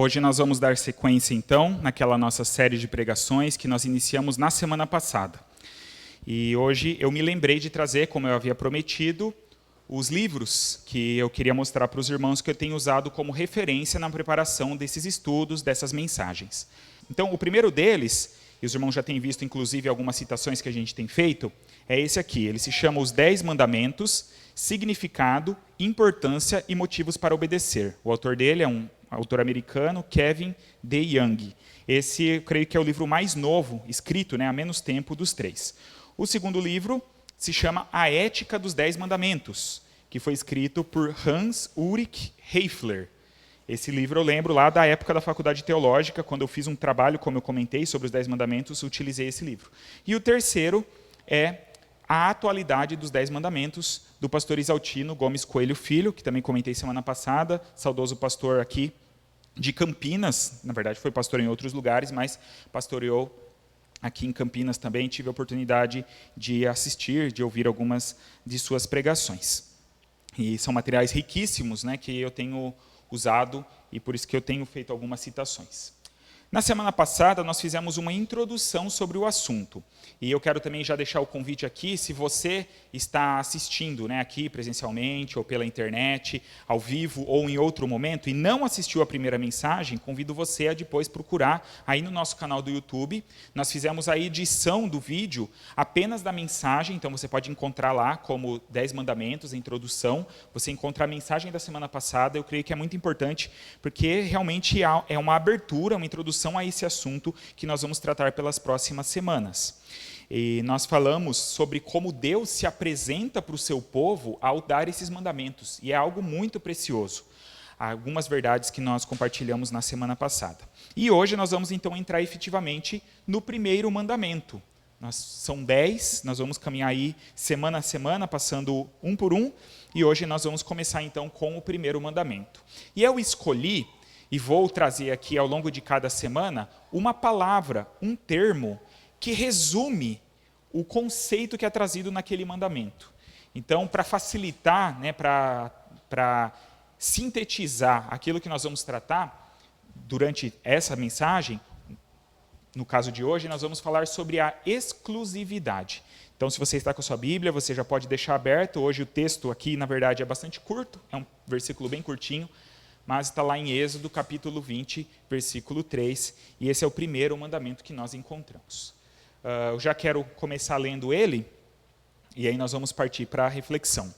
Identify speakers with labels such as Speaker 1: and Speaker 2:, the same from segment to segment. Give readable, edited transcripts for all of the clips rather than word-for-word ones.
Speaker 1: Hoje nós vamos dar sequência, então, naquela nossa série de pregações que nós iniciamos na semana passada. E hoje eu me lembrei de trazer, como eu havia prometido, os livros que eu queria mostrar para os irmãos que eu tenho usado como referência na preparação desses estudos, dessas mensagens. Então, o primeiro deles, e os irmãos já têm visto, inclusive, algumas citações que a gente tem feito, é esse aqui. Ele se chama Os 10 Mandamentos, Significado, Importância e Motivos para Obedecer. O autor dele é um autor americano, Kevin DeYoung. Esse, eu creio que é o livro mais novo, escrito há menos tempo dos três. O segundo livro se chama A Ética dos 10 Mandamentos, que foi escrito por Hans Ulrich Heifler. Esse livro eu lembro lá da época da faculdade teológica, quando eu fiz um trabalho, como eu comentei, sobre os 10 mandamentos, utilizei esse livro. E o terceiro é A Atualidade dos 10 Mandamentos, do pastor Isaltino Gomes Coelho Filho, que também comentei semana passada, saudoso pastor aqui de Campinas, na verdade foi pastor em outros lugares, mas pastoreou aqui em Campinas também, tive a oportunidade de assistir, de ouvir algumas de suas pregações. E são materiais riquíssimos, que eu tenho usado e por isso que eu tenho feito algumas citações. Na semana passada, nós fizemos uma introdução sobre o assunto. E eu quero também já deixar o convite aqui, se você está assistindo aqui presencialmente ou pela internet, ao vivo ou em outro momento, e não assistiu a primeira mensagem, convido você a depois procurar aí no nosso canal do YouTube. Nós fizemos a edição do vídeo apenas da mensagem, então você pode encontrar lá como 10 mandamentos, a introdução. Você encontra a mensagem da semana passada, eu creio que é muito importante, porque realmente é uma abertura, uma introdução a esse assunto que nós vamos tratar pelas próximas semanas. E nós falamos sobre como Deus se apresenta para o seu povo ao dar esses mandamentos, e é algo muito precioso. Algumas verdades que nós compartilhamos na semana passada. E hoje nós vamos então entrar efetivamente no primeiro mandamento. São 10, nós vamos caminhar aí semana a semana, passando um por um, e hoje nós vamos começar então com o primeiro mandamento. E eu escolhi, e vou trazer aqui ao longo de cada semana, uma palavra, um termo, que resume o conceito que é trazido naquele mandamento. Então, para facilitar, para sintetizar aquilo que nós vamos tratar durante essa mensagem, no caso de hoje, nós vamos falar sobre a exclusividade. Então, se você está com a sua Bíblia, você já pode deixar aberto. Hoje o texto aqui, na verdade, é bastante curto, é um versículo bem curtinho, mas está lá em Êxodo, capítulo 20, versículo 3, e esse é o primeiro mandamento que nós encontramos. Eu já quero começar lendo ele, e aí nós vamos partir para a reflexão.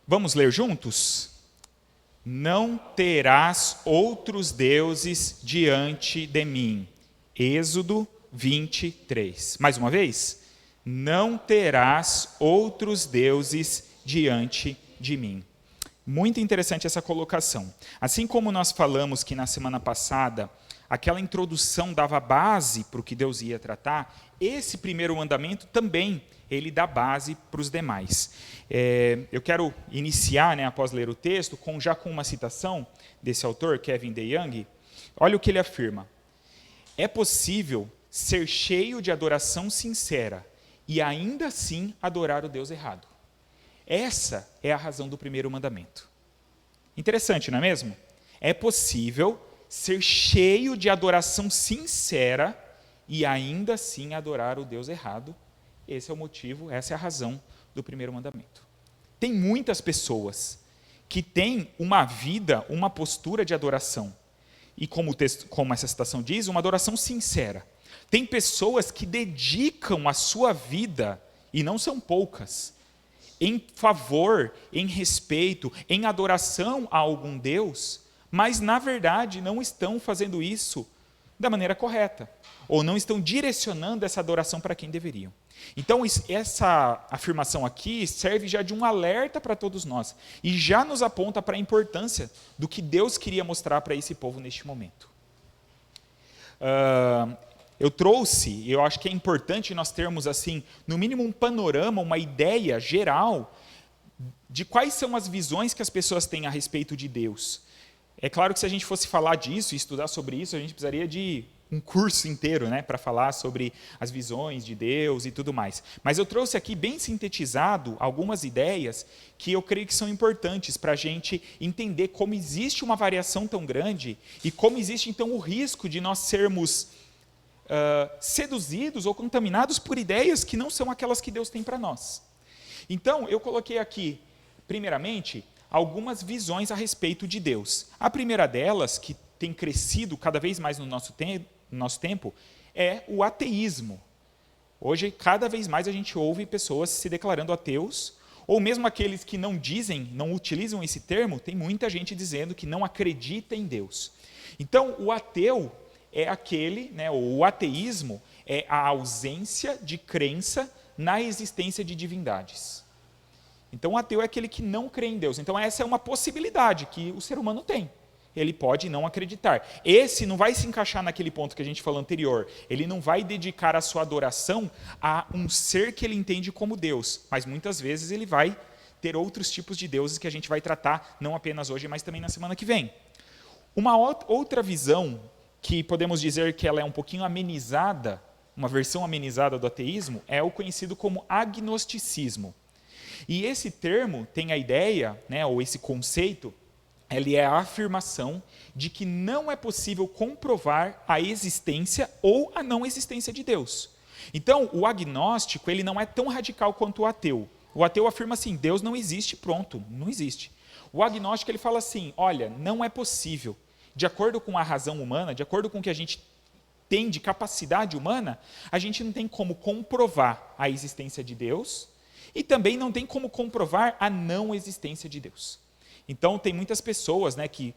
Speaker 1: Vamos ler juntos? Não terás outros deuses diante de mim. Êxodo 23. Mais uma vez? Não terás outros deuses diante de mim. Muito interessante essa colocação. Assim como nós falamos que na semana passada, aquela introdução dava base para o que Deus ia tratar, esse primeiro mandamento também, ele dá base para os demais. Eu quero iniciar, após ler o texto, já com uma citação desse autor, Kevin DeYoung. Olha o que ele afirma. É possível ser cheio de adoração sincera e ainda assim adorar o Deus errado. Essa é a razão do primeiro mandamento. Interessante, não é mesmo? É possível ser cheio de adoração sincera e ainda assim adorar o Deus errado. Esse é o motivo, essa é a razão do primeiro mandamento. Tem muitas pessoas que têm uma vida, uma postura de adoração. E como essa citação diz, uma adoração sincera. Tem pessoas que dedicam a sua vida, e não são poucas, em favor, em respeito, em adoração a algum Deus, mas, na verdade, não estão fazendo isso da maneira correta, ou não estão direcionando essa adoração para quem deveriam. Então, essa afirmação aqui serve já de um alerta para todos nós, e já nos aponta para a importância do que Deus queria mostrar para esse povo neste momento. Eu trouxe, eu acho que é importante nós termos, assim, no mínimo um panorama, uma ideia geral de quais são as visões que as pessoas têm a respeito de Deus. É claro que se a gente fosse falar disso e estudar sobre isso, a gente precisaria de um curso inteiro, né, para falar sobre as visões de Deus e tudo mais. Mas eu trouxe aqui, bem sintetizado, algumas ideias que eu creio que são importantes para a gente entender como existe uma variação tão grande e como existe, então, o risco de nós sermos seduzidos ou contaminados por ideias que não são aquelas que Deus tem para nós. Então, eu coloquei aqui, primeiramente, algumas visões a respeito de Deus. A primeira delas, que tem crescido cada vez mais no nosso tempo, é o ateísmo. Hoje, cada vez mais a gente ouve pessoas se declarando ateus, ou mesmo aqueles que não dizem, não utilizam esse termo, tem muita gente dizendo que não acredita em Deus. Então, o ateu é aquele, né, o ateísmo é a ausência de crença na existência de divindades. Então, o ateu é aquele que não crê em Deus. Então, essa é uma possibilidade que o ser humano tem. Ele pode não acreditar. Esse não vai se encaixar naquele ponto que a gente falou anterior. Ele não vai dedicar a sua adoração a um ser que ele entende como Deus. Mas, muitas vezes, ele vai ter outros tipos de deuses que a gente vai tratar, não apenas hoje, mas também na semana que vem. Uma outra visão, que podemos dizer que ela é um pouquinho amenizada, uma versão amenizada do ateísmo, é o conhecido como agnosticismo. E esse termo tem a ideia, né, ou esse conceito, ele é a afirmação de que não é possível comprovar a existência ou a não existência de Deus. Então, o agnóstico, ele não é tão radical quanto o ateu. O ateu afirma assim, Deus não existe, pronto, não existe. O agnóstico, ele fala assim, olha, não é possível. De acordo com a razão humana, de acordo com o que a gente tem de capacidade humana, a gente não tem como comprovar a existência de Deus e também não tem como comprovar a não existência de Deus. Então, tem muitas pessoas, né, que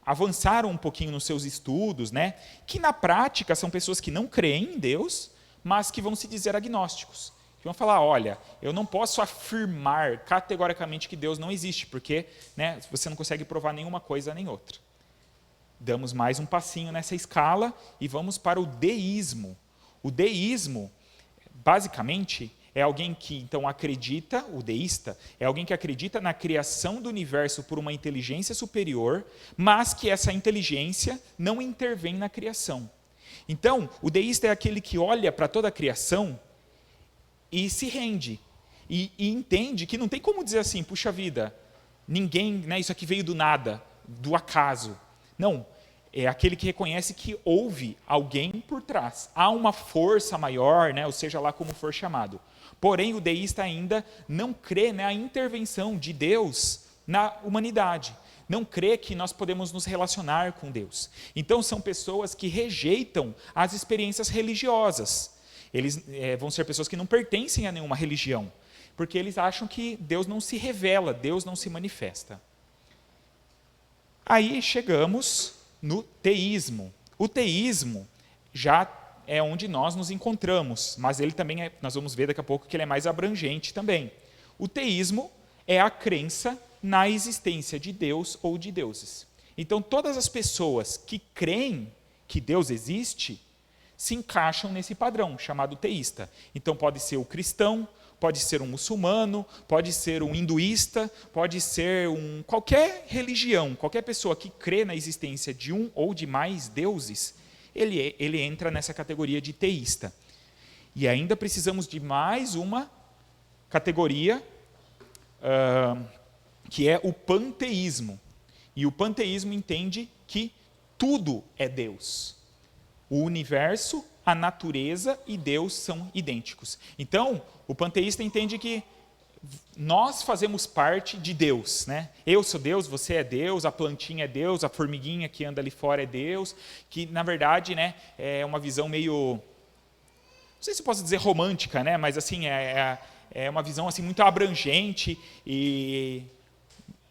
Speaker 1: avançaram um pouquinho nos seus estudos, né, que na prática são pessoas que não creem em Deus, mas que vão se dizer agnósticos. Que vão falar, olha, eu não posso afirmar categoricamente que Deus não existe, porque, né, você não consegue provar nenhuma coisa nem outra. Damos mais um passinho nessa escala e vamos para o deísmo. O deísmo, basicamente, é alguém que, então, acredita, o deísta, é alguém que acredita na criação do universo por uma inteligência superior, mas que essa inteligência não intervém na criação. Então, o deísta é aquele que olha para toda a criação e se rende, e entende que não tem como dizer assim, puxa vida, ninguém, né, isso aqui veio do nada, do acaso. Não, é aquele que reconhece que houve alguém por trás. Há uma força maior, né, ou seja lá como for chamado. Porém, o deísta ainda não crê na intervenção de Deus na humanidade. Não crê que nós podemos nos relacionar com Deus. Então, são pessoas que rejeitam as experiências religiosas. Eles vão ser pessoas que não pertencem a nenhuma religião, porque eles acham que Deus não se revela, Deus não se manifesta. Aí chegamos no teísmo. O teísmo já é onde nós nos encontramos, mas ele também nós vamos ver daqui a pouco que ele é mais abrangente também. O teísmo é a crença na existência de Deus ou de deuses. Então, todas as pessoas que creem que Deus existe, se encaixam nesse padrão chamado teísta. Então, pode ser o cristão, pode ser um muçulmano, pode ser um hinduísta, pode ser qualquer religião, qualquer pessoa que crê na existência de um ou de mais deuses, ele entra nessa categoria de teísta. E ainda precisamos de mais uma categoria, que é o panteísmo. E o panteísmo entende que tudo é Deus. O universo, a natureza e Deus são idênticos. Então, o panteísta entende que nós fazemos parte de Deus, né? Eu sou Deus, você é Deus, a plantinha é Deus, a formiguinha que anda ali fora é Deus, que na verdade, né, é uma visão meio, não sei se eu posso dizer romântica, né, mas assim, é uma visão assim, muito abrangente e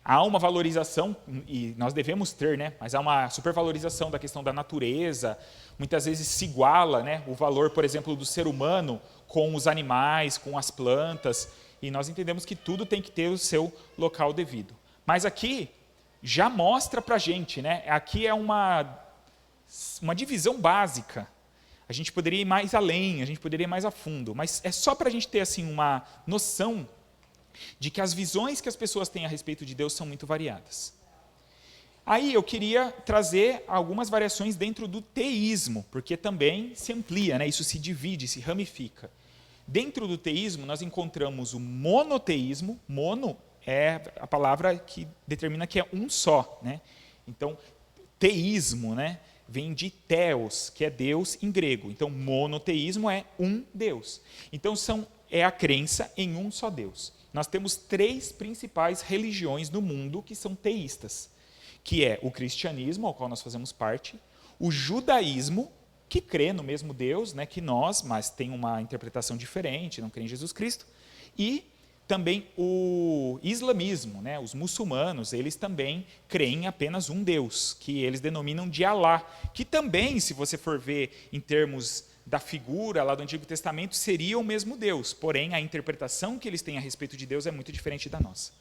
Speaker 1: há uma valorização, e nós devemos ter, né, mas há uma supervalorização da questão da natureza, muitas vezes se iguala, né, o valor, por exemplo, do ser humano com os animais, com as plantas, e nós entendemos que tudo tem que ter o seu local devido. Mas aqui já mostra para a gente, né? Aqui é uma divisão básica. A gente poderia ir mais além, a gente poderia ir mais a fundo, mas é só para a gente ter assim, uma noção de que as visões que as pessoas têm a respeito de Deus são muito variadas. Aí eu queria trazer algumas variações dentro do teísmo, porque também se amplia, né? Isso se divide, se ramifica. Dentro do teísmo, nós encontramos o monoteísmo. Mono é a palavra que determina que é um só, né? Então, teísmo, né, vem de theos, que é Deus em grego. Então, monoteísmo é um Deus. Então, é a crença em um só Deus. Nós temos 3 principais religiões no mundo que são teístas, que é o cristianismo, ao qual nós fazemos parte, o judaísmo, que crê no mesmo Deus, né, que nós, mas tem uma interpretação diferente, não crê em Jesus Cristo, e também o islamismo, né, os muçulmanos, eles também creem em apenas um Deus, que eles denominam de Alá, que também, se você for ver em termos da figura lá do Antigo Testamento, seria o mesmo Deus, porém a interpretação que eles têm a respeito de Deus é muito diferente da nossa.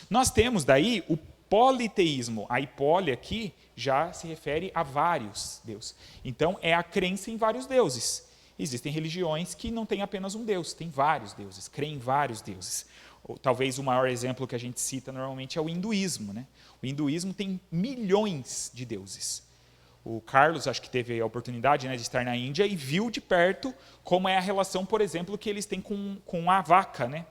Speaker 1: Nós temos daí o politeísmo. A hipólia aqui já se refere a vários deuses. Então, é a crença em vários deuses. Existem religiões que não têm apenas um Deus, tem vários deuses, creem em vários deuses. Talvez o maior exemplo que a gente cita normalmente é o hinduísmo, né? O hinduísmo tem milhões de deuses. O Carlos, acho que teve a oportunidade, né, de estar na Índia e viu de perto como é a relação, por exemplo, que eles têm com a vaca, né?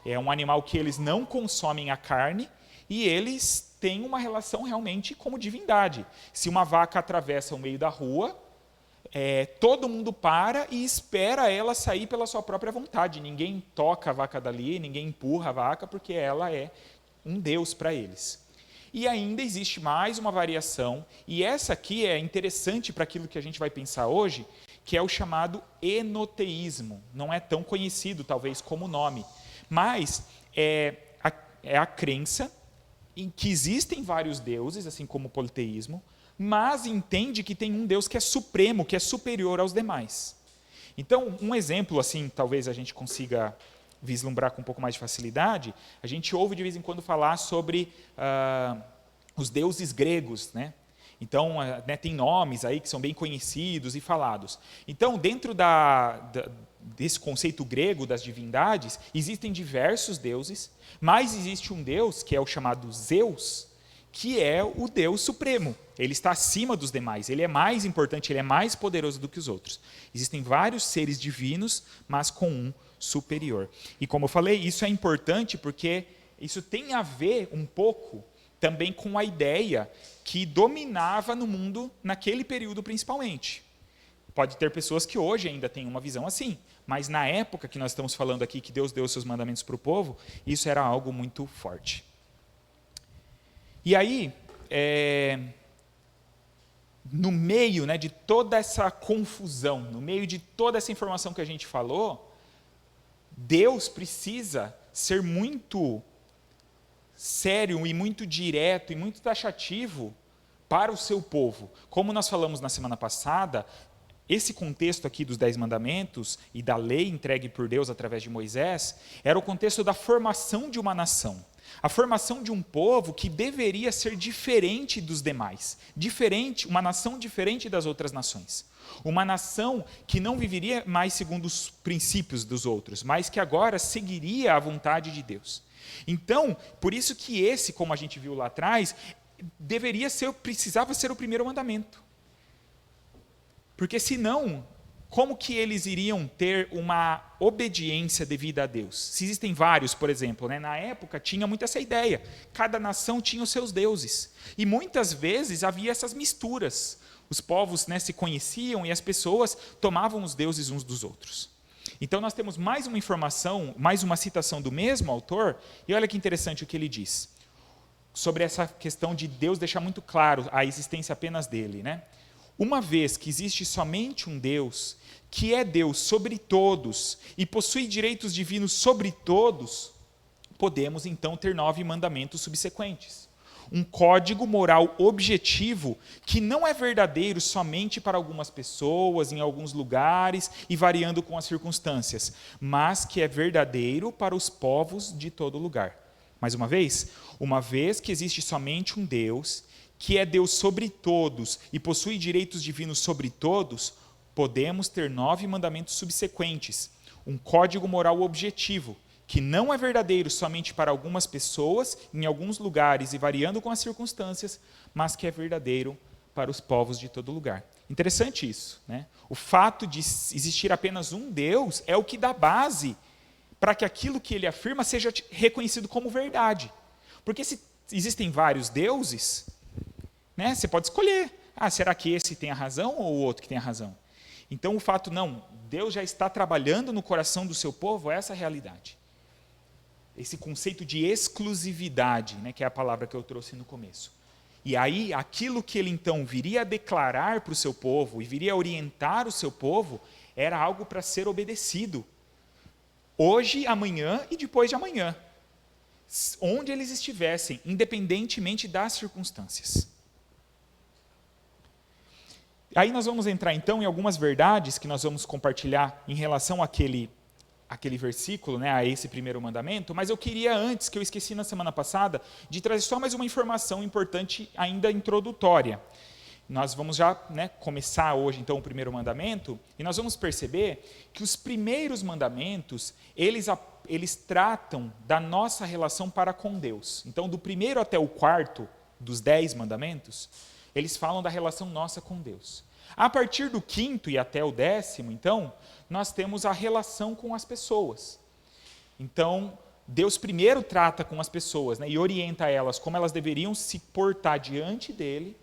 Speaker 1: É um animal que eles não consomem a carne e eles têm uma relação realmente como divindade. Se uma vaca atravessa o meio da rua, todo mundo para e espera ela sair pela sua própria vontade. Ninguém toca a vaca dali, ninguém empurra a vaca, porque ela é um deus para eles. E ainda existe mais uma variação, e essa aqui é interessante para aquilo que a gente vai pensar hoje, que é o chamado enoteísmo. Não é tão conhecido, talvez, como nome, mas é a crença em que existem vários deuses, assim como o politeísmo, mas entende que tem um Deus que é supremo, que é superior aos demais. Então, um exemplo, assim, talvez a gente consiga vislumbrar com um pouco mais de facilidade, a gente ouve de vez em quando falar sobre os deuses gregos, né? Então, tem nomes aí que são bem conhecidos e falados. Então, dentro desse conceito grego das divindades, existem diversos deuses, mas existe um deus, que é o chamado Zeus, que é o Deus supremo. Ele está acima dos demais, ele é mais importante, ele é mais poderoso do que os outros. Existem vários seres divinos, mas com um superior. E como eu falei, isso é importante porque isso tem a ver um pouco também com a ideia que dominava no mundo naquele período principalmente. Pode ter pessoas que hoje ainda têm uma visão assim, mas na época que nós estamos falando aqui, que Deus deu seus mandamentos para o povo, isso era algo muito forte. E aí, no meio, né, de toda essa confusão, no meio de toda essa informação que a gente falou, Deus precisa ser muito sério e muito direto e muito taxativo para o seu povo. Como nós falamos na semana passada, esse contexto aqui dos 10 mandamentos e da lei entregue por Deus através de Moisés, era o contexto da formação de uma nação. A formação de um povo que deveria ser diferente dos demais, uma nação diferente das outras nações. Uma nação que não viveria mais segundo os princípios dos outros, mas que agora seguiria a vontade de Deus. Então, por isso que esse, como a gente viu lá atrás, precisava ser o primeiro mandamento. Porque senão, como que eles iriam ter uma obediência devida a Deus? Se existem vários, por exemplo, né? Na época tinha muito essa ideia. Cada nação tinha os seus deuses. E muitas vezes havia essas misturas. Os povos, né, se conheciam e as pessoas tomavam os deuses uns dos outros. Então nós temos mais uma informação, mais uma citação do mesmo autor, e olha que interessante o que ele diz. Sobre essa questão de Deus deixar muito claro a existência apenas dele, né? Uma vez que existe somente um Deus, que é Deus sobre todos e possui direitos divinos sobre todos, podemos então ter 9 mandamentos subsequentes. Um código moral objetivo que não é verdadeiro somente para algumas pessoas, em alguns lugares e variando com as circunstâncias, mas que é verdadeiro para os povos de todo lugar. Mais uma vez que existe somente um Deus, que é Deus sobre todos e possui direitos divinos sobre todos, podemos ter 9 mandamentos subsequentes, um código moral objetivo, que não é verdadeiro somente para algumas pessoas, em alguns lugares e variando com as circunstâncias, mas que é verdadeiro para os povos de todo lugar. Interessante isso, né? O fato de existir apenas um Deus é o que dá base para que aquilo que ele afirma seja reconhecido como verdade. Porque se existem vários deuses, né, você pode escolher. Será que esse tem a razão ou o outro que tem a razão? Então o fato, não, Deus já está trabalhando no coração do seu povo, essa é a realidade. Esse conceito de exclusividade, né, que é a palavra que eu trouxe no começo. E aí, aquilo que ele então viria a declarar para o seu povo e viria a orientar o seu povo, era algo para ser obedecido. Hoje, amanhã e depois de amanhã. Onde eles estivessem, independentemente das circunstâncias. Aí nós vamos entrar então em algumas verdades que nós vamos compartilhar em relação àquele versículo, né, a esse primeiro mandamento, mas eu queria antes, que eu esqueci na semana passada, de trazer só mais uma informação importante ainda introdutória. Nós vamos já, né, começar hoje então o primeiro mandamento, e nós vamos perceber que os primeiros mandamentos, eles tratam da nossa relação para com Deus. Então, do primeiro até o quarto dos 10 mandamentos, eles falam da relação nossa com Deus. A partir do quinto e até o 10º, então, nós temos a relação com as pessoas. Então, Deus primeiro trata com as pessoas, né, e orienta elas como elas deveriam se portar diante dele,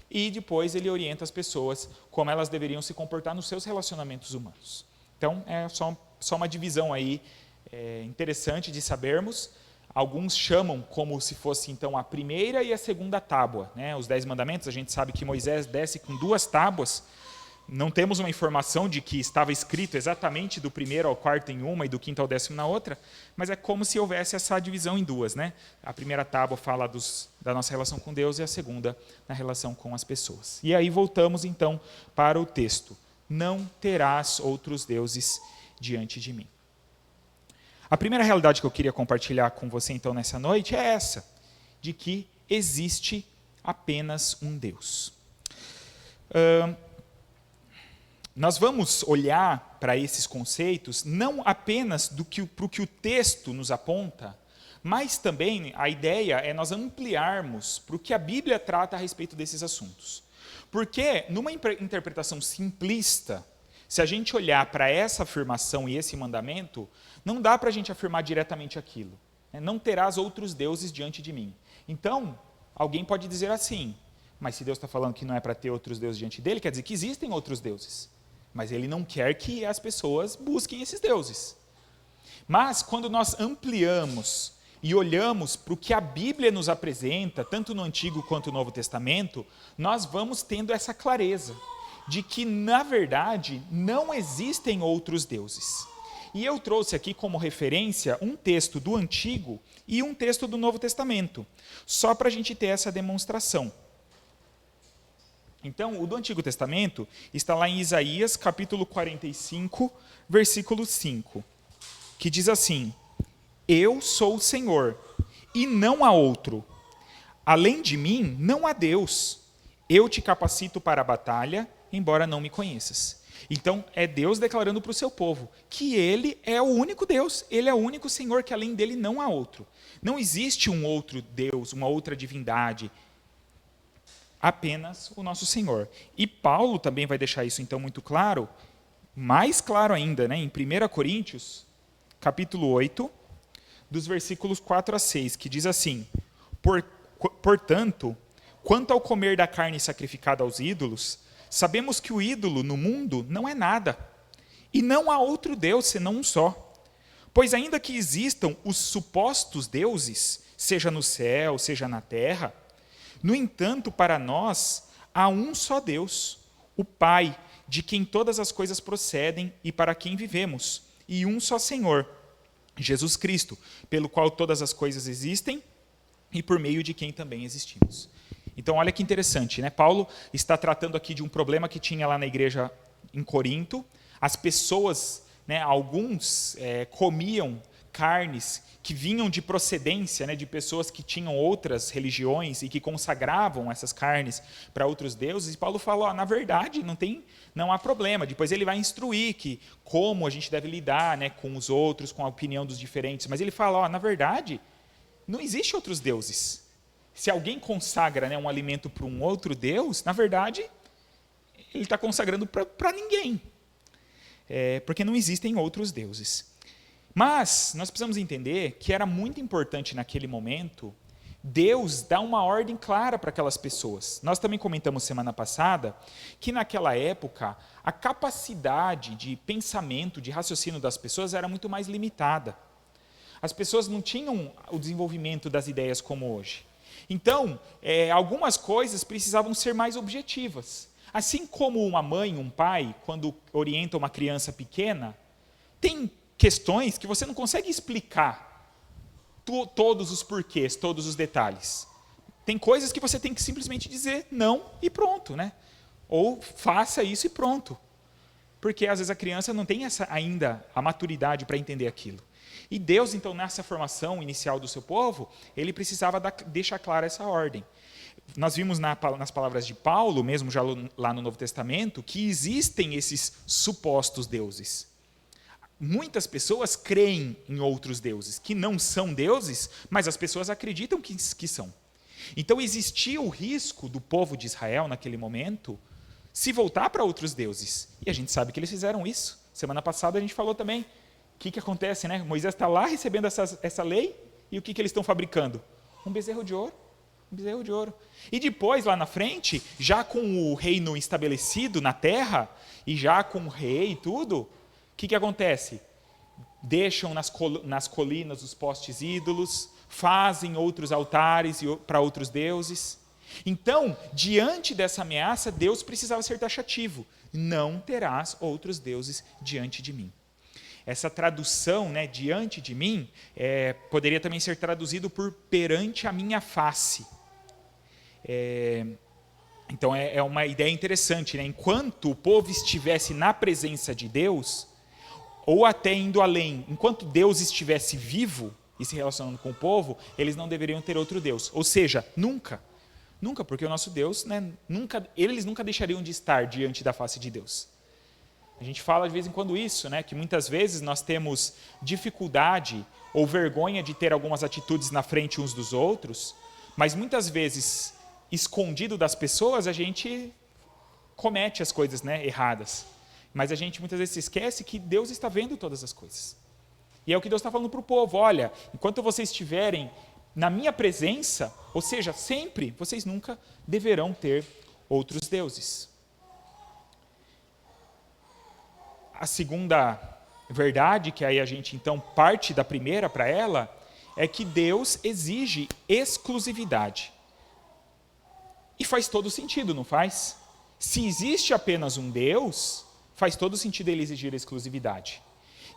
Speaker 1: e depois ele orienta as pessoas como elas deveriam se comportar nos seus relacionamentos humanos. Então, é só uma divisão aí interessante de sabermos. Alguns chamam como se fosse, então, a primeira e a segunda tábua, né? Os 10 mandamentos, a gente sabe que Moisés desce com 2 tábuas. Não temos uma informação de que estava escrito exatamente do primeiro ao quarto em uma e do quinto ao 10º na outra, mas é como se houvesse essa divisão em duas, né? A primeira tábua fala da nossa relação com Deus e a segunda na relação com as pessoas. E aí voltamos, então, para o texto. Não terás outros deuses diante de mim. A primeira realidade que eu queria compartilhar com você, então, nessa noite é essa, de que existe apenas um Deus. Nós vamos olhar para esses conceitos não apenas para o que o texto nos aponta, mas também a ideia é nós ampliarmos para o que a Bíblia trata a respeito desses assuntos. Porque, numa interpretação simplista, se a gente olhar para essa afirmação e esse mandamento, não dá para a gente afirmar diretamente aquilo. Não terás outros deuses diante de mim. Então, alguém pode dizer assim, mas se Deus está falando que não é para ter outros deuses diante dele, quer dizer que existem outros deuses. Mas ele não quer que as pessoas busquem esses deuses. Mas, quando nós ampliamos e olhamos para o que a Bíblia nos apresenta, tanto no Antigo quanto no Novo Testamento, nós vamos tendo essa clareza de que, na verdade, não existem outros deuses. E eu trouxe aqui como referência um texto do Antigo e um texto do Novo Testamento, só para a gente ter essa demonstração. Então, o do Antigo Testamento está lá em Isaías, capítulo 45, versículo 5, que diz assim: Eu sou o Senhor, e não há outro. Além de mim, não há Deus. Eu te capacito para a batalha, embora não me conheças. Então, é Deus declarando para o seu povo que ele é o único Deus, ele é o único Senhor, que além dele não há outro. Não existe um outro Deus, uma outra divindade, apenas o nosso Senhor. E Paulo também vai deixar isso então muito claro, mais claro ainda, né, em 1 Coríntios, capítulo 8, dos versículos 4 a 6, que diz assim: Portanto, quanto ao comer da carne sacrificada aos ídolos, sabemos que o ídolo no mundo não é nada, e não há outro Deus senão um só. Pois ainda que existam os supostos deuses, seja no céu, seja na terra, no entanto, para nós, há um só Deus, o Pai, de quem todas as coisas procedem e para quem vivemos, e um só Senhor, Jesus Cristo, pelo qual todas as coisas existem e por meio de quem também existimos. Então, olha que interessante, né? Paulo está tratando aqui de um problema que tinha lá na igreja em Corinto. As pessoas, né, alguns comiam carnes que vinham de procedência, né, de pessoas que tinham outras religiões e que consagravam essas carnes para outros deuses. E Paulo falou, na verdade, não há problema. Depois ele vai instruir que como a gente deve lidar, né, com os outros, com a opinião dos diferentes. Mas ele fala, na verdade, não existe outros deuses. Se alguém consagra, né, um alimento para um outro deus, na verdade, ele está consagrando para ninguém. Porque não existem outros deuses. Mas nós precisamos entender que era muito importante naquele momento Deus dar uma ordem clara para aquelas pessoas. Nós também comentamos semana passada que naquela época a capacidade de pensamento, de raciocínio das pessoas era muito mais limitada. As pessoas não tinham o desenvolvimento das ideias como hoje. Então, algumas coisas precisavam ser mais objetivas. Assim como uma mãe, um pai, quando orienta uma criança pequena, tem questões que você não consegue explicar todos os porquês, todos os detalhes. Tem coisas que você tem que simplesmente dizer não e pronto, né? Ou faça isso e pronto. Porque às vezes a criança não tem ainda a maturidade para entender aquilo. E Deus, então, nessa formação inicial do seu povo, ele precisava deixar clara essa ordem. Nós vimos nas palavras de Paulo, mesmo já lá no Novo Testamento, que existem esses supostos deuses. Muitas pessoas creem em outros deuses, que não são deuses, mas as pessoas acreditam que são. Então existia o risco do povo de Israel, naquele momento, se voltar para outros deuses. E a gente sabe que eles fizeram isso. Semana passada a gente falou também. O que acontece, né? Moisés está lá recebendo essa lei, e o que eles estão fabricando? Um bezerro de ouro. Um bezerro de ouro. E depois, lá na frente, já com o reino estabelecido na terra, e já com o rei e tudo, o que acontece? Deixam nas colinas os postes ídolos, fazem outros altares para outros deuses. Então, diante dessa ameaça, Deus precisava ser taxativo. Não terás outros deuses diante de mim. Essa tradução, né, diante de mim, poderia também ser traduzido por perante a minha face. Então, é uma ideia interessante, né? Enquanto o povo estivesse na presença de Deus, ou até indo além, enquanto Deus estivesse vivo e se relacionando com o povo, eles não deveriam ter outro Deus. Ou seja, nunca, porque o nosso Deus, né, eles nunca deixariam de estar diante da face de Deus. A gente fala de vez em quando isso, né, que muitas vezes nós temos dificuldade ou vergonha de ter algumas atitudes na frente uns dos outros, mas muitas vezes, escondido das pessoas, a gente comete as coisas, né, erradas. Mas a gente muitas vezes se esquece que Deus está vendo todas as coisas. E é o que Deus está falando para o povo, olha, enquanto vocês estiverem na minha presença, ou seja, sempre, vocês nunca deverão ter outros deuses. A segunda verdade, que aí a gente então parte da primeira para ela, é que Deus exige exclusividade. E faz todo sentido, não faz? Se existe apenas um Deus, faz todo sentido ele exigir exclusividade.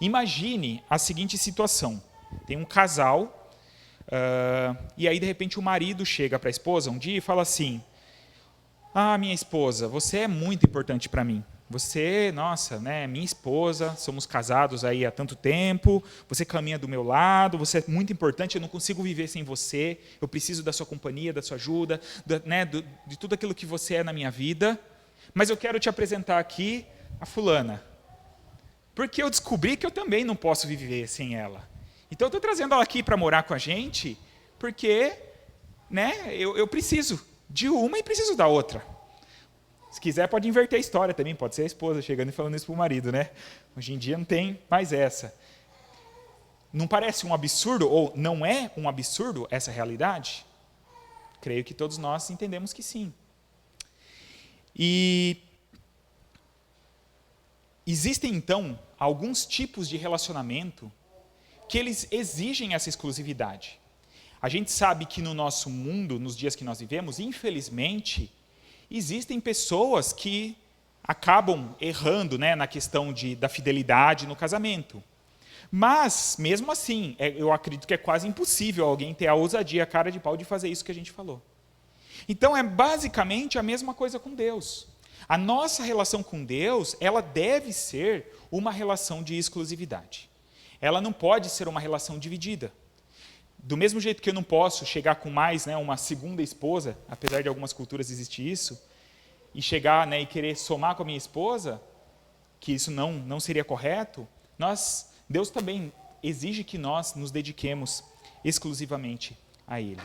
Speaker 1: Imagine a seguinte situação. Tem um casal, e aí de repente o marido chega para a esposa um dia e fala assim, minha esposa, você é muito importante para mim. Você, nossa, né, minha esposa, somos casados aí há tanto tempo, você caminha do meu lado, você é muito importante, eu não consigo viver sem você, eu preciso da sua companhia, da sua ajuda, de tudo aquilo que você é na minha vida, mas eu quero te apresentar aqui a fulana, porque eu descobri que eu também não posso viver sem ela. Então eu estou trazendo ela aqui para morar com a gente, porque, né, eu preciso de uma e preciso da outra. Se quiser, pode inverter a história também, pode ser a esposa chegando e falando isso para o marido, né? Hoje em dia não tem mais essa. Não parece um absurdo, ou não é um absurdo essa realidade? Creio que todos nós entendemos que sim. E existem, então, alguns tipos de relacionamento que eles exigem essa exclusividade. A gente sabe que no nosso mundo, nos dias que nós vivemos, infelizmente, existem pessoas que acabam errando, né, na questão da fidelidade no casamento. Mas, mesmo assim, eu acredito que é quase impossível alguém ter a ousadia, a cara de pau de fazer isso que a gente falou. Então, é basicamente a mesma coisa com Deus. A nossa relação com Deus, ela deve ser uma relação de exclusividade. ela não pode ser uma relação dividida. Do mesmo jeito que eu não posso chegar com mais, né, uma segunda esposa, apesar de algumas culturas existir isso, e chegar, né, e querer somar com a minha esposa, que isso não seria correto, Deus também exige que nós nos dediquemos exclusivamente a Ele.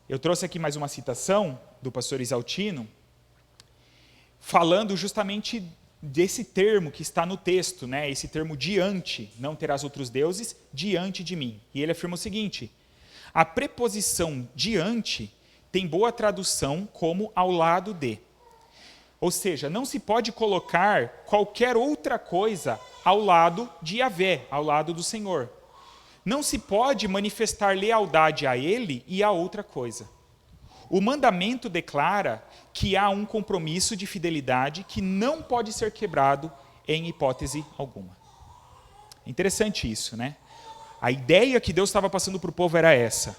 Speaker 1: Eu trouxe aqui mais uma citação do pastor Isaltino, falando justamente desse termo que está no texto, né? Esse termo diante, não terás outros deuses, diante de mim. E ele afirma o seguinte: a preposição diante tem boa tradução como ao lado de. Ou seja, não se pode colocar qualquer outra coisa ao lado de Yahvé, ao lado do Senhor. Não se pode manifestar lealdade a Ele e a outra coisa. O mandamento declara que há um compromisso de fidelidade que não pode ser quebrado em hipótese alguma. Interessante isso, né? A ideia que Deus estava passando para o povo era essa: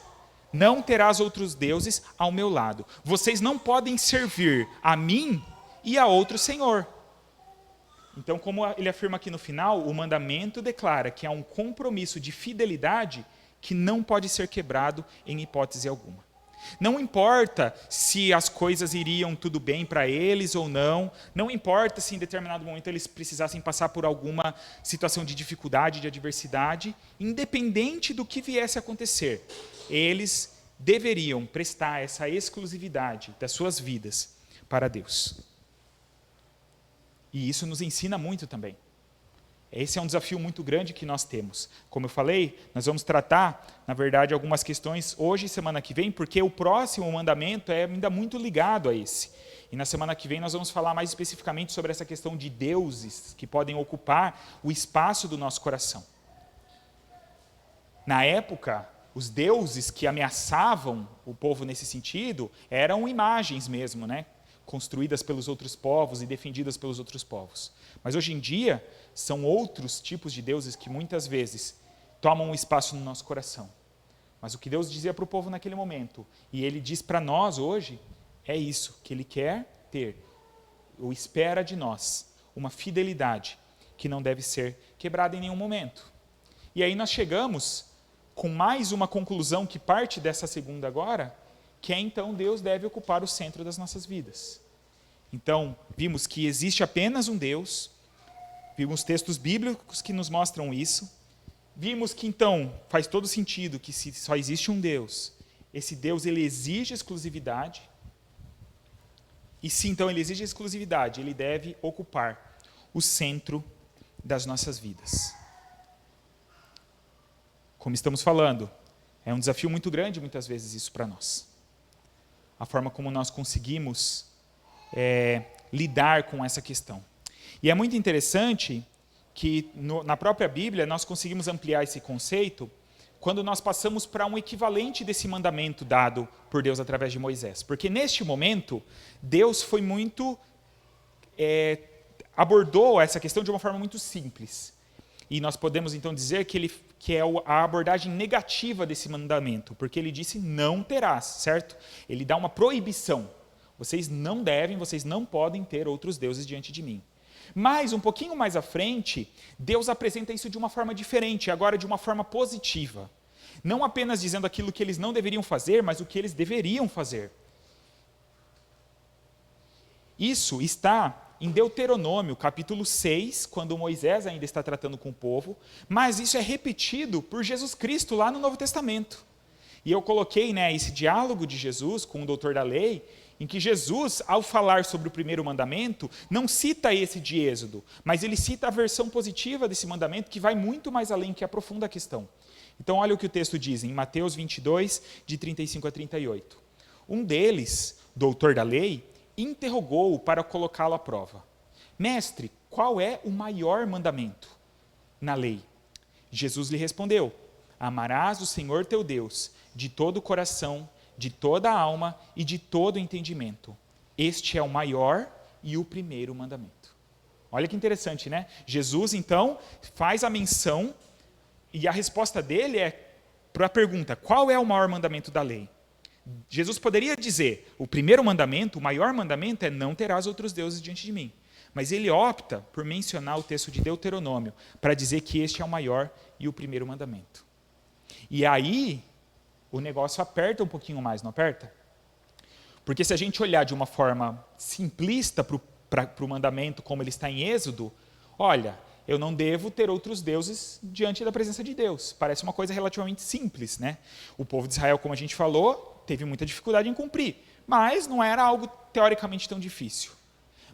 Speaker 1: não terás outros deuses ao meu lado. Vocês não podem servir a mim e a outro senhor. Então, como ele afirma aqui no final, o mandamento declara que há um compromisso de fidelidade que não pode ser quebrado em hipótese alguma. Não importa se as coisas iriam tudo bem para eles ou não, não importa se em determinado momento eles precisassem passar por alguma situação de dificuldade, de adversidade, independente do que viesse a acontecer, eles deveriam prestar essa exclusividade das suas vidas para Deus. E isso nos ensina muito também. Esse é um desafio muito grande que nós temos. Como eu falei, nós vamos tratar, na verdade, algumas questões hoje e semana que vem, porque o próximo mandamento é ainda muito ligado a esse. E na semana que vem nós vamos falar mais especificamente sobre essa questão de deuses que podem ocupar o espaço do nosso coração. Na época, os deuses que ameaçavam o povo nesse sentido eram imagens mesmo, né? Construídas pelos outros povos e defendidas pelos outros povos. Mas hoje em dia, são outros tipos de deuses que muitas vezes tomam um espaço no nosso coração. Mas o que Deus dizia para o povo naquele momento, e Ele diz para nós hoje, é isso, que Ele quer ter, ou espera de nós, uma fidelidade que não deve ser quebrada em nenhum momento. E aí nós chegamos com mais uma conclusão que parte dessa segunda agora, que é então Deus deve ocupar o centro das nossas vidas. Então, vimos que existe apenas um Deus, vimos textos bíblicos que nos mostram isso, vimos que então faz todo sentido que se só existe um Deus, esse Deus ele exige exclusividade, e se então ele exige exclusividade, ele deve ocupar o centro das nossas vidas. Como estamos falando, é um desafio muito grande muitas vezes isso para nós. A forma como nós conseguimos lidar com essa questão. E é muito interessante que na própria Bíblia nós conseguimos ampliar esse conceito quando nós passamos para um equivalente desse mandamento dado por Deus através de Moisés. Porque neste momento, Deus foi muito... abordou essa questão de uma forma muito simples. E nós podemos então dizer que é a abordagem negativa desse mandamento, porque ele disse não terás, certo? Ele dá uma proibição. Vocês não devem, vocês não podem ter outros deuses diante de mim. Mas, um pouquinho mais à frente, Deus apresenta isso de uma forma diferente, agora de uma forma positiva. Não apenas dizendo aquilo que eles não deveriam fazer, mas o que eles deveriam fazer. Isso está em Deuteronômio, capítulo 6, quando Moisés ainda está tratando com o povo, mas isso é repetido por Jesus Cristo lá no Novo Testamento. E eu coloquei esse diálogo de Jesus com o doutor da lei, em que Jesus, ao falar sobre o primeiro mandamento, não cita esse de Êxodo, mas ele cita a versão positiva desse mandamento, que vai muito mais além, que aprofunda a questão. Então, olha o que o texto diz, em Mateus 22, de 35 a 38. Um deles, doutor da lei, interrogou-o para colocá-lo à prova. Mestre, qual é o maior mandamento na lei? Jesus lhe respondeu: amarás o Senhor teu Deus de todo o coração, de toda a alma e de todo o entendimento. Este é o maior e o primeiro mandamento. Olha que interessante, né? Jesus, então, faz a menção e a resposta dele é para a pergunta, qual é o maior mandamento da lei? Jesus poderia dizer, o primeiro mandamento, o maior mandamento é não terás outros deuses diante de mim. Mas ele opta por mencionar o texto de Deuteronômio para dizer que este é o maior e o primeiro mandamento. E aí, o negócio aperta um pouquinho mais, não aperta? Porque se a gente olhar de uma forma simplista para o mandamento como ele está em Êxodo, olha, eu não devo ter outros deuses diante da presença de Deus. Parece uma coisa relativamente simples, né? O povo de Israel, como a gente falou, teve muita dificuldade em cumprir, mas não era algo teoricamente tão difícil.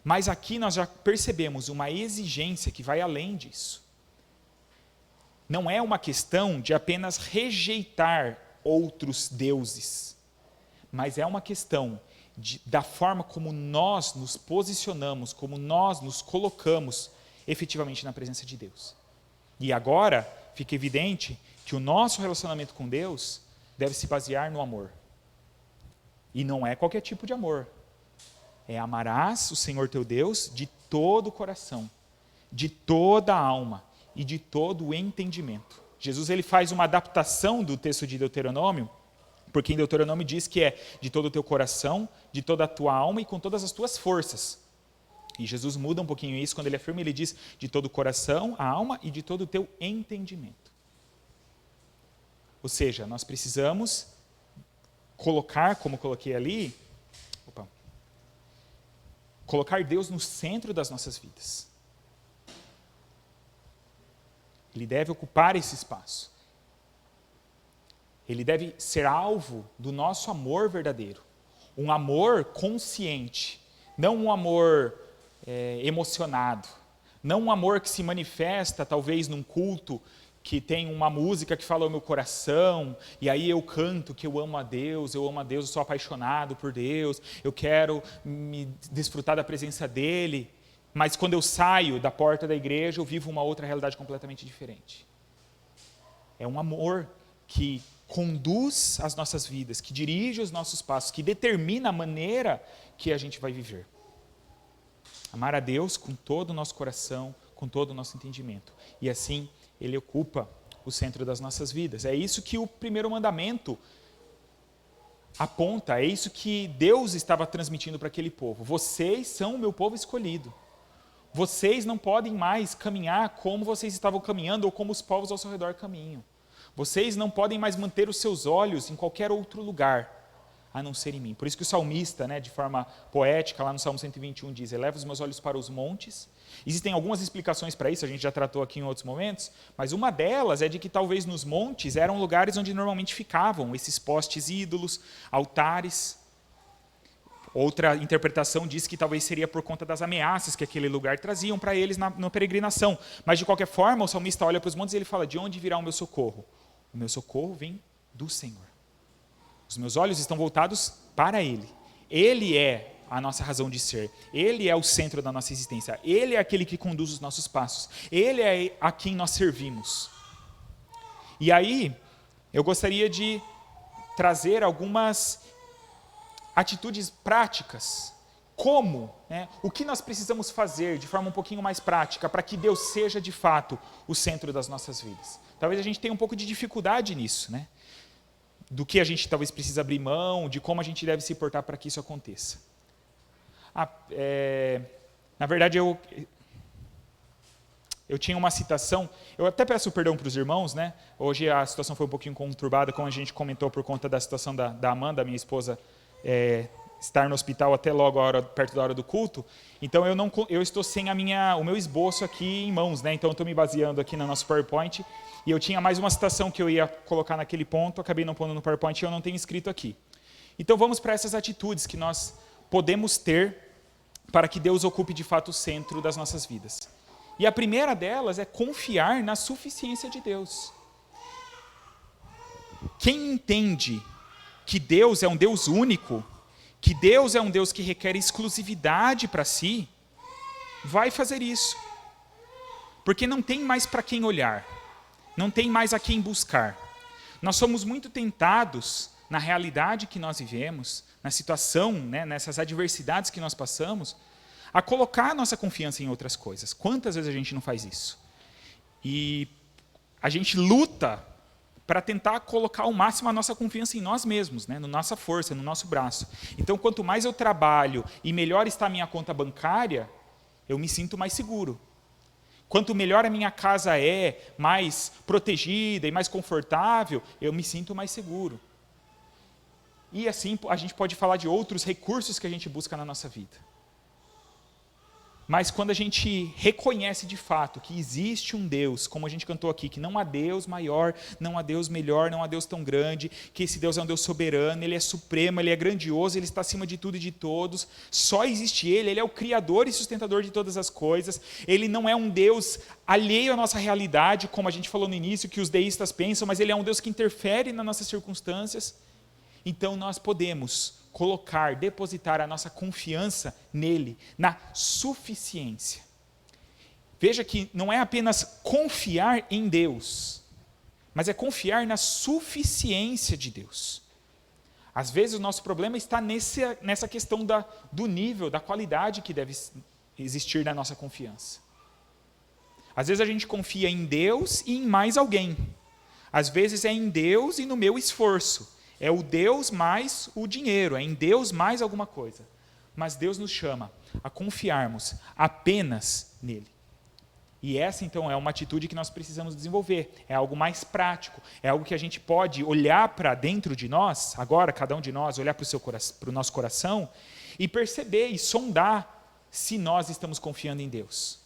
Speaker 1: Mas aqui nós já percebemos uma exigência que vai além disso. Não é uma questão de apenas rejeitar outros deuses, mas é uma questão da forma como nós nos posicionamos, como nós nos colocamos efetivamente na presença de Deus. E agora fica evidente que o nosso relacionamento com Deus deve se basear no amor. E não é qualquer tipo de amor. É amarás o Senhor teu Deus de todo o coração, de toda a alma e de todo o entendimento. Jesus ele faz uma adaptação do texto de Deuteronômio, porque em Deuteronômio diz que é de todo o teu coração, de toda a tua alma e com todas as tuas forças. E Jesus muda um pouquinho isso quando ele afirma, ele diz de todo o coração, a alma e de todo o teu entendimento. Ou seja, nós precisamos colocar, como coloquei ali, colocar Deus no centro das nossas vidas. Ele deve ocupar esse espaço. Ele deve ser alvo do nosso amor verdadeiro. Um amor consciente, não um amor emocionado. Não um amor que se manifesta, talvez, num culto que tem uma música que fala ao meu coração, e aí eu canto que eu amo a Deus, eu sou apaixonado por Deus, eu quero me desfrutar da presença dEle, mas quando eu saio da porta da igreja, eu vivo uma outra realidade completamente diferente. É um amor que conduz as nossas vidas, que dirige os nossos passos, que determina a maneira que a gente vai viver. Amar a Deus com todo o nosso coração, com todo o nosso entendimento. E assim, ele ocupa o centro das nossas vidas. É isso que o primeiro mandamento aponta, é isso que Deus estava transmitindo para aquele povo. Vocês são o meu povo escolhido. Vocês não podem mais caminhar como vocês estavam caminhando ou como os povos ao seu redor caminham. Vocês não podem mais manter os seus olhos em qualquer outro lugar, a não ser em mim. Por isso que o salmista, de forma poética, lá no Salmo 121, diz, eleva os meus olhos para os montes. Existem algumas explicações para isso, a gente já tratou aqui em outros momentos, mas uma delas é de que talvez nos montes eram lugares onde normalmente ficavam esses postes ídolos, altares. Outra interpretação diz que talvez seria por conta das ameaças que aquele lugar traziam para eles na peregrinação. Mas, de qualquer forma, o salmista olha para os montes e ele fala, de onde virá o meu socorro? O meu socorro vem do Senhor. Os meus olhos estão voltados para Ele. Ele é a nossa razão de ser. Ele é o centro da nossa existência. Ele é aquele que conduz os nossos passos. Ele é a quem nós servimos. E aí, eu gostaria de trazer algumas atitudes práticas. Como? O que nós precisamos fazer de forma um pouquinho mais prática para que Deus seja, de fato, o centro das nossas vidas? Talvez a gente tenha um pouco de dificuldade nisso, do que a gente talvez precisa abrir mão, de como a gente deve se portar para que isso aconteça. Na verdade, eu tinha uma citação, eu até peço perdão para os irmãos, Hoje a situação foi um pouquinho conturbada, como a gente comentou, por conta da situação da Amanda, minha esposa, estar no hospital até logo perto da hora do culto. Então eu estou sem o meu esboço aqui em mãos, Então eu estou me baseando aqui no nosso PowerPoint, e eu tinha mais uma citação que eu ia colocar naquele ponto, acabei não pondo no PowerPoint e eu não tenho escrito aqui. Então vamos para essas atitudes que nós podemos ter para que Deus ocupe de fato o centro das nossas vidas. E a primeira delas é confiar na suficiência de Deus. Quem entende que Deus é um Deus único, que Deus é um Deus que requer exclusividade para si, vai fazer isso. Porque não tem mais para quem olhar, não tem mais a quem buscar. Nós somos muito tentados, na realidade que nós vivemos, na situação, nessas adversidades que nós passamos, a colocar a nossa confiança em outras coisas. Quantas vezes a gente não faz isso? E a gente luta para tentar colocar ao máximo a nossa confiança em nós mesmos, na nossa força, no nosso braço. Então, quanto mais eu trabalho e melhor está a minha conta bancária, eu me sinto mais seguro. Quanto melhor a minha casa é, mais protegida e mais confortável, eu me sinto mais seguro. E assim a gente pode falar de outros recursos que a gente busca na nossa vida. Mas quando a gente reconhece de fato que existe um Deus, como a gente cantou aqui, que não há Deus maior, não há Deus melhor, não há Deus tão grande, que esse Deus é um Deus soberano, Ele é supremo, Ele é grandioso, Ele está acima de tudo e de todos, só existe Ele é o Criador e sustentador de todas as coisas, Ele não é um Deus alheio à nossa realidade, como a gente falou no início, que os deístas pensam, mas Ele é um Deus que interfere nas nossas circunstâncias. Então nós podemos depositar a nossa confiança nele, na suficiência. Veja que não é apenas confiar em Deus, mas é confiar na suficiência de Deus. Às vezes o nosso problema está nessa questão do nível, da qualidade que deve existir na nossa confiança. Às vezes a gente confia em Deus e em mais alguém. Às vezes é em Deus e no meu esforço. É o Deus mais o dinheiro, é em Deus mais alguma coisa. Mas Deus nos chama a confiarmos apenas nele. E essa, então, é uma atitude que nós precisamos desenvolver. É algo mais prático, é algo que a gente pode olhar para dentro de nós, agora, cada um de nós, olhar para o nosso coração e perceber e sondar se nós estamos confiando em Deus.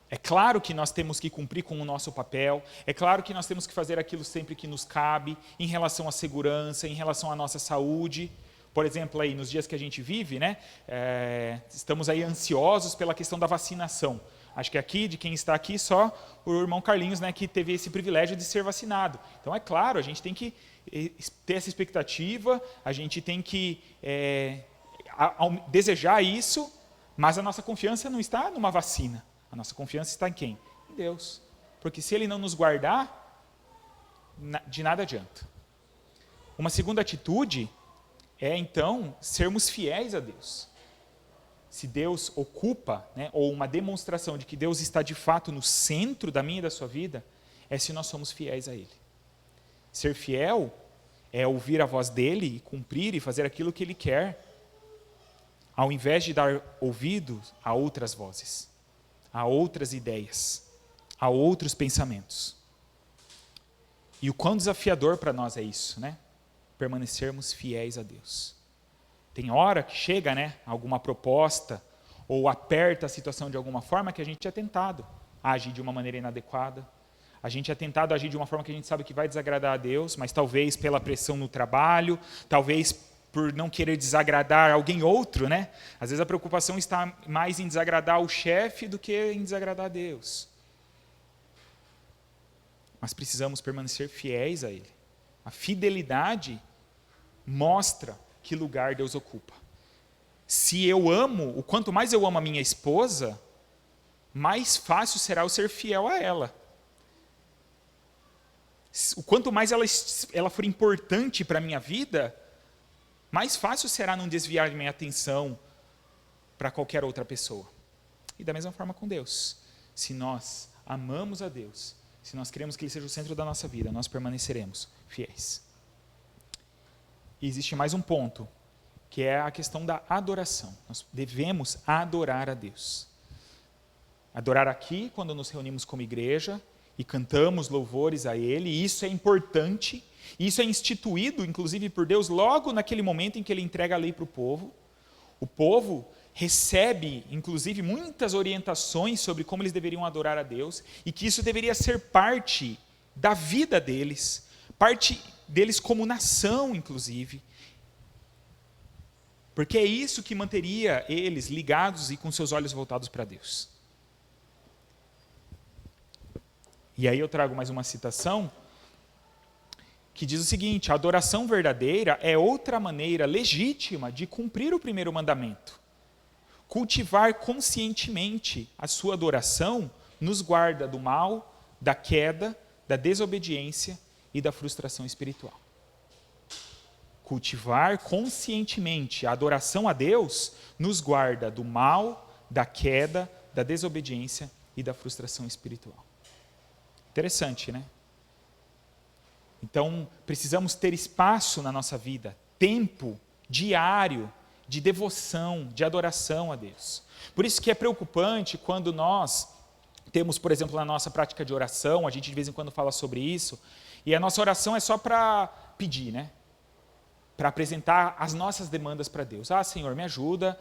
Speaker 1: É claro que nós temos que cumprir com o nosso papel, é claro que nós temos que fazer aquilo sempre que nos cabe, em relação à segurança, em relação à nossa saúde. Por exemplo, aí, nos dias que a gente vive, né, estamos aí ansiosos pela questão da vacinação. Acho que aqui, de quem está aqui, só o irmão Carlinhos, né, que teve esse privilégio de ser vacinado. Então, é claro, a gente tem que ter essa expectativa, a gente tem que desejar isso, mas a nossa confiança não está numa vacina. A nossa confiança está em quem? Em Deus. Porque se Ele não nos guardar, de nada adianta. Uma segunda atitude é, então, sermos fiéis a Deus. Se Deus ocupa, né, ou uma demonstração de que Deus está de fato no centro da minha e da sua vida, é se nós somos fiéis a Ele. Ser fiel é ouvir a voz dEle e cumprir e fazer aquilo que Ele quer, ao invés de dar ouvidos a outras vozes, a outras ideias, a outros pensamentos. E o quão desafiador para nós é isso, né? Permanecermos fiéis a Deus. Tem hora que chega, né, alguma proposta ou aperta a situação de alguma forma que a gente é tentado a agir de uma maneira inadequada. A gente é tentado a agir de uma forma que a gente sabe que vai desagradar a Deus, mas talvez pela pressão no trabalho, talvez por não querer desagradar alguém outro, né? Às vezes a preocupação está mais em desagradar o chefe do que em desagradar a Deus. Mas precisamos permanecer fiéis a Ele. A fidelidade mostra que lugar Deus ocupa. Se eu amo, o quanto mais eu amo a minha esposa, mais fácil será eu ser fiel a ela. O quanto mais ela for importante para a minha vida, mais fácil será não desviar minha atenção para qualquer outra pessoa. E da mesma forma com Deus. Se nós amamos a Deus, se nós queremos que Ele seja o centro da nossa vida, nós permaneceremos fiéis. E existe mais um ponto, que é a questão da adoração. Nós devemos adorar a Deus. Adorar aqui, quando nos reunimos como igreja e cantamos louvores a Ele, e isso é importante. Isso é instituído, inclusive, por Deus logo naquele momento em que Ele entrega a lei para o povo. O povo recebe, inclusive, muitas orientações sobre como eles deveriam adorar a Deus e que isso deveria ser parte da vida deles, parte deles como nação, inclusive. Porque é isso que manteria eles ligados e com seus olhos voltados para Deus. E aí eu trago mais uma citação que diz o seguinte: a adoração verdadeira é outra maneira legítima de cumprir o primeiro mandamento. Cultivar conscientemente a sua adoração nos guarda do mal, da queda, da desobediência e da frustração espiritual. Cultivar conscientemente a adoração a Deus nos guarda do mal, da queda, da desobediência e da frustração espiritual. Interessante, né? Então, precisamos ter espaço na nossa vida, tempo diário, de devoção, de adoração a Deus. Por isso que é preocupante quando nós temos, por exemplo, na nossa prática de oração, a gente de vez em quando fala sobre isso, e a nossa oração é só para pedir, né? Para apresentar as nossas demandas para Deus. Ah, Senhor, me ajuda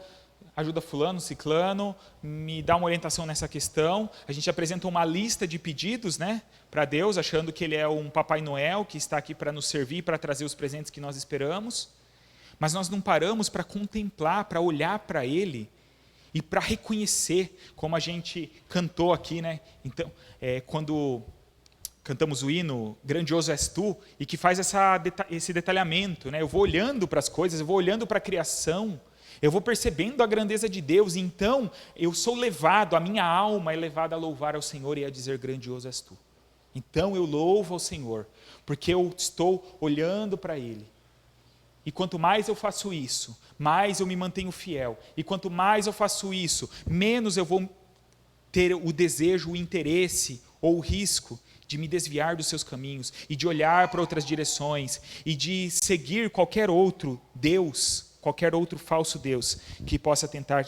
Speaker 1: fulano, ciclano, me dá uma orientação nessa questão. A gente apresenta uma lista de pedidos, né, para Deus, achando que Ele é um Papai Noel que está aqui para nos servir, para trazer os presentes que nós esperamos. Mas nós não paramos para contemplar, para olhar para Ele e para reconhecer, como a gente cantou aqui, né? Então, quando cantamos o hino Grandioso És Tu, e que faz esse detalhamento, né? Eu vou olhando para as coisas, eu vou olhando para a criação, eu vou percebendo a grandeza de Deus, e então eu sou levado, a minha alma é levada a louvar ao Senhor e a dizer grandioso és Tu. Então eu louvo ao Senhor, porque eu estou olhando para Ele. E quanto mais eu faço isso, mais eu me mantenho fiel. E quanto mais eu faço isso, menos eu vou ter o desejo, o interesse ou o risco de me desviar dos seus caminhos e de olhar para outras direções e de seguir qualquer outro Deus, qualquer outro falso Deus que possa tentar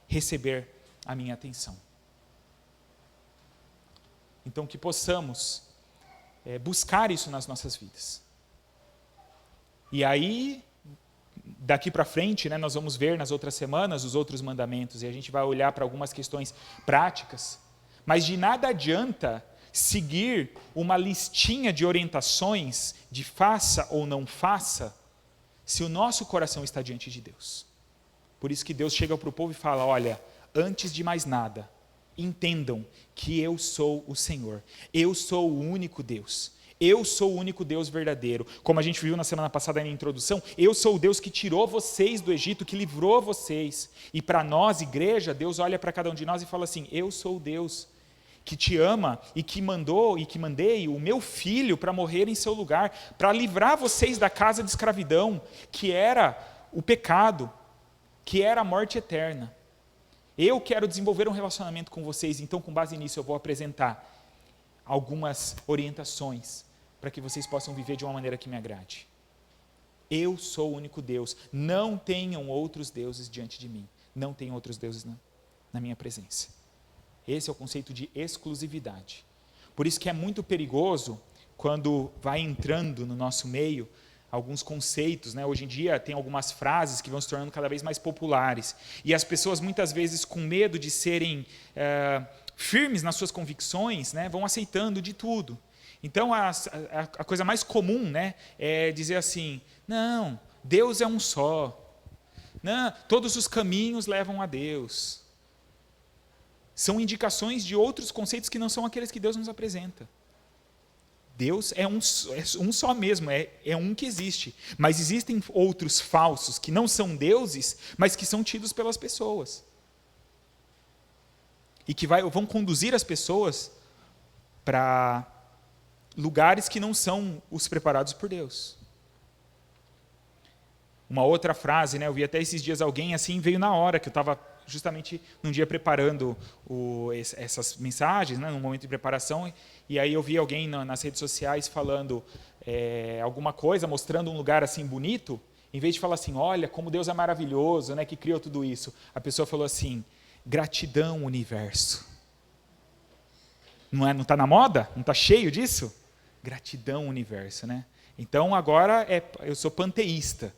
Speaker 1: receber a minha atenção. Então, que possamos buscar isso nas nossas vidas. E aí, daqui para frente, né, nós vamos ver nas outras semanas os outros mandamentos e a gente vai olhar para algumas questões práticas, mas de nada adianta seguir uma listinha de orientações de faça ou não faça, se o nosso coração está diante de Deus. Por isso que Deus chega para o povo e fala, olha, antes de mais nada, entendam que eu sou o Senhor, eu sou o único Deus, eu sou o único Deus verdadeiro. Como a gente viu na semana passada na introdução, eu sou o Deus que tirou vocês do Egito, que livrou vocês. E para nós, igreja, Deus olha para cada um de nós e fala assim, eu sou o Deus que te ama e que mandou e que mandei o meu filho para morrer em seu lugar, para livrar vocês da casa de escravidão, que era o pecado, que era a morte eterna. Eu quero desenvolver um relacionamento com vocês, então com base nisso eu vou apresentar algumas orientações para que vocês possam viver de uma maneira que me agrade. Eu sou o único Deus, não tenham outros deuses diante de mim, não tenham outros deuses na minha presença. Esse é o conceito de exclusividade. Por isso que é muito perigoso quando vai entrando no nosso meio alguns conceitos, né? Hoje em dia tem algumas frases que vão se tornando cada vez mais populares. E as pessoas muitas vezes com medo de serem firmes nas suas convicções, né, vão aceitando de tudo. Então a coisa mais comum, né, é dizer assim, não, Deus é um só. Não, todos os caminhos levam a Deus. São indicações de outros conceitos que não são aqueles que Deus nos apresenta. Deus é um só mesmo, é um que existe. Mas existem outros falsos que não são deuses, mas que são tidos pelas pessoas. E que vão conduzir as pessoas para lugares que não são os preparados por Deus. Uma outra frase, né, eu vi até esses dias alguém assim, veio na hora que eu estava justamente num dia preparando essas mensagens, né, num momento de preparação, e aí eu vi alguém nas redes sociais falando alguma coisa, mostrando um lugar assim bonito, em vez de falar assim, olha como Deus é maravilhoso, né, que criou tudo isso, a pessoa falou assim, gratidão universo. Não está na moda? Não está cheio disso? Gratidão universo, né? Então agora eu sou panteísta.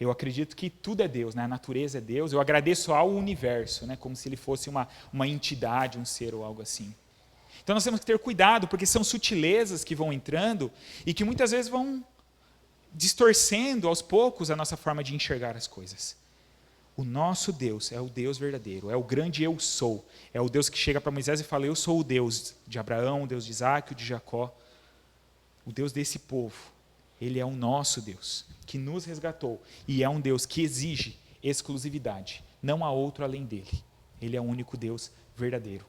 Speaker 1: Eu acredito que tudo é Deus, né? A natureza é Deus. Eu agradeço ao universo, né? Como se ele fosse uma entidade, um ser ou algo assim. Então nós temos que ter cuidado, porque são sutilezas que vão entrando e que muitas vezes vão distorcendo aos poucos a nossa forma de enxergar as coisas. O nosso Deus é o Deus verdadeiro, é o grande eu sou. É o Deus que chega para Moisés e fala, eu sou o Deus de Abraão, o Deus de Isaac, o de Jacó. O Deus desse povo. Ele é o nosso Deus, que nos resgatou. E é um Deus que exige exclusividade. Não há outro além dele. Ele é o único Deus verdadeiro.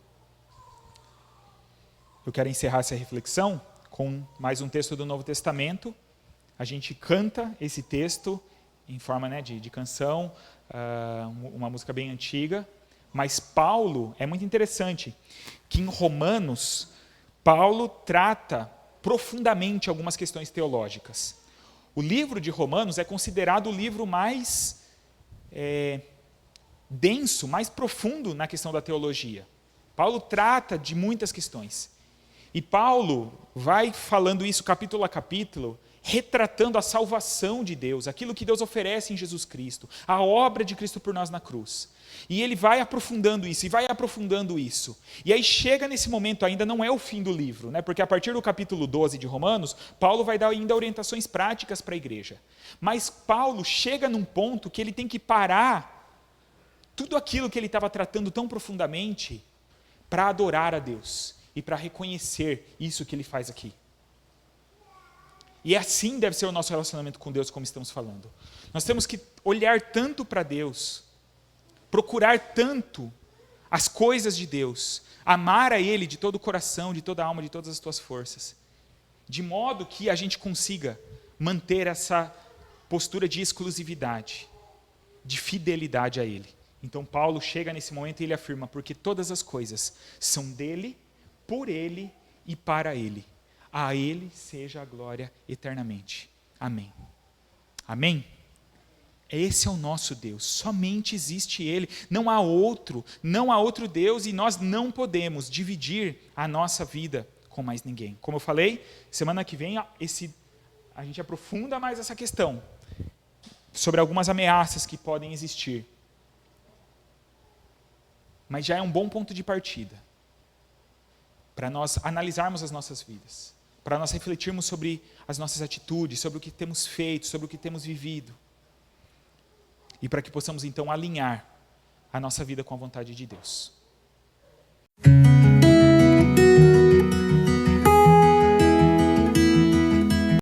Speaker 1: Eu quero encerrar essa reflexão com mais um texto do Novo Testamento. A gente canta esse texto em forma, né, de canção, uma música bem antiga. Mas Paulo, é muito interessante, que em Romanos, Paulo trata profundamente algumas questões teológicas. O livro de Romanos é considerado o livro mais denso, mais profundo na questão da teologia. Paulo trata de muitas questões. E Paulo vai falando isso capítulo a capítulo, retratando a salvação de Deus, aquilo que Deus oferece em Jesus Cristo, a obra de Cristo por nós na cruz. E ele vai aprofundando isso, e vai aprofundando isso. E aí chega nesse momento, ainda não é o fim do livro, né? Porque a partir do capítulo 12 de Romanos, Paulo vai dar ainda orientações práticas para a igreja. Mas Paulo chega num ponto que ele tem que parar tudo aquilo que ele estava tratando tão profundamente para adorar a Deus e para reconhecer isso que ele faz aqui. E assim deve ser o nosso relacionamento com Deus, como estamos falando. Nós temos que olhar tanto para Deus, procurar tanto as coisas de Deus, amar a Ele de todo o coração, de toda a alma, de todas as tuas forças, de modo que a gente consiga manter essa postura de exclusividade, de fidelidade a Ele. Então Paulo chega nesse momento e ele afirma, porque todas as coisas são dele, por Ele e para Ele. A Ele seja a glória eternamente. Amém. Amém? Esse é o nosso Deus, somente existe Ele, não há outro Deus e nós não podemos dividir a nossa vida com mais ninguém. Como eu falei, semana que vem a gente aprofunda mais essa questão, sobre algumas ameaças que podem existir. Mas já é um bom ponto de partida, para nós analisarmos as nossas vidas, para nós refletirmos sobre as nossas atitudes, sobre o que temos feito, sobre o que temos vivido. E para que possamos então alinhar a nossa vida com a vontade de Deus.